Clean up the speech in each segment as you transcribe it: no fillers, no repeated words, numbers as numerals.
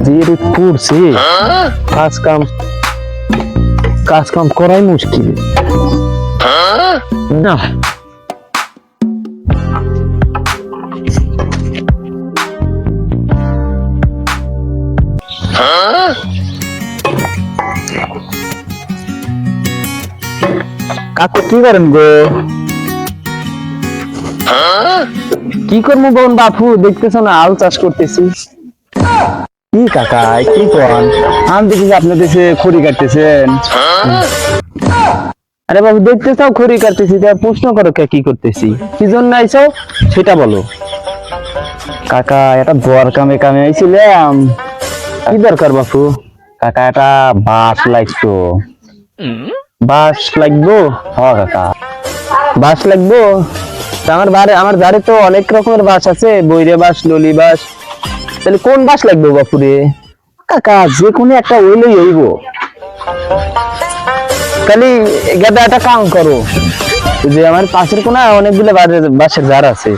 যে রোদ পড়ছে, কাজ কাম করাই মুশকিল। না কাকু কি করেন গো? কি করবো বোন বাপু, দেখতেছ না আলু চাষ করতেছি। কি কাকা কি করেন? আমি দেখি আপনি দেশে খড়ি কাটতেছেন। আরে বাবু দেখতেছাও খড়ি কাটতেছি, তা প্রশ্ন করো কি করতেছি, কি জন্য আইছো সেটা বলো। কাকা এটা বর কামে আইছিলাম। কি দরকার বাপু? কাকা এটা বাঁশ লাগতো। বাঁশ লাগবো? হ্যাঁ কাকা বাঁশ লাগবো। আমার বাড়ি তো অনেক রকমের বাঁশ আছে, বৈরে বাঁশ, ললি বাঁশ। তাহলে কোন বাঁশ লাগবে বাপুরে? কাকা যে কোনো একটা ওইলেই হইব। তাহলে গেদা একটা কাম করো, যে আমার পাশের কোনায় অনেকগুলো বাঁশের ঝাড় আছে,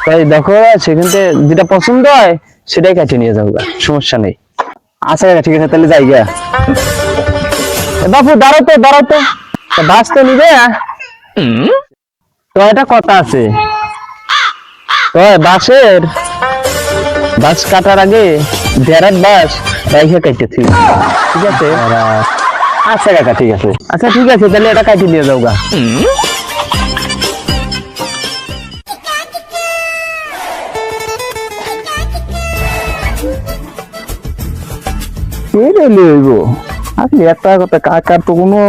তাই দেখো সেখান থেকে যেটা পছন্দ হয় সেটাই কাছে নিয়ে যাও, সমস্যা নেই। আচ্ছা ঠিক আছে তাহলে যাই গা। বাপু দাঁড়াও তো বাস তো নিবে। তো একটা কথা আছে, বাস কাটার আগে দেড়ার বাস রাইখে কাটতে, ঠিক আছে? আচ্ছা কাকা ঠিক আছে, আচ্ছা ঠিক আছে তাহলে এটা কাটি নিয়ে যাও গা। আসলে একটা কথা, কাকার তো কোনো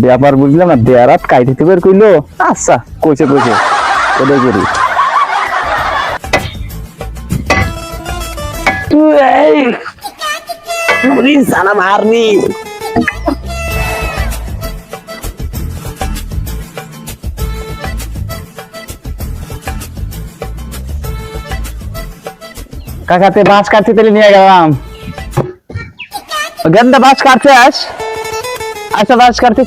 ব্যাপার বুঝলাম না, দেয়ারাত কাইতে বের কইলো। আচ্ছা কইছে ওটাই করি। সানা মারনি কাকাতে বাঁশ কাটতে তাহলে নিয়ে গেলাম। গেন্দা বাঁশ কাটতে আচ্ছা বাঁশ কাটতে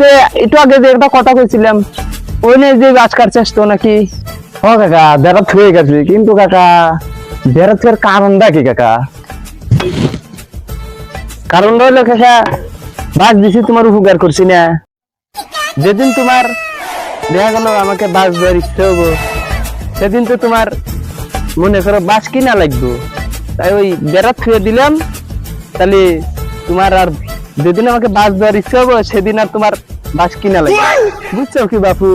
যে একটু আগে যে একটা কথা কইছিলাম, ওই নিয়ে যে বাঁশ কাটতে আসতো নাকি? ও কাকা বেড়াত হয়ে গেছে, কিন্তু কাকা বেড়াত কারণটা কি কাকা? কারণটা হলো কাকা, বাঁশ দিছি তোমার উপকার করছি না। যেদিন তোমার দেখা গেল আমাকে বাঁশ দেওয়ার ইচ্ছে হবো, সেদিন তো তোমার মনে করো বাঁশ কিনা লাগবো, তাই ওই বেড়াত ছুঁয়ে দিলাম। তাহলে তোমার আর যেদিন আমাকে বাঁশ দেওয়ার ইচ্ছে হবো সেদিন আর তোমার বাঁশ কিনা লাগবে, বুঝছো কি বাপু?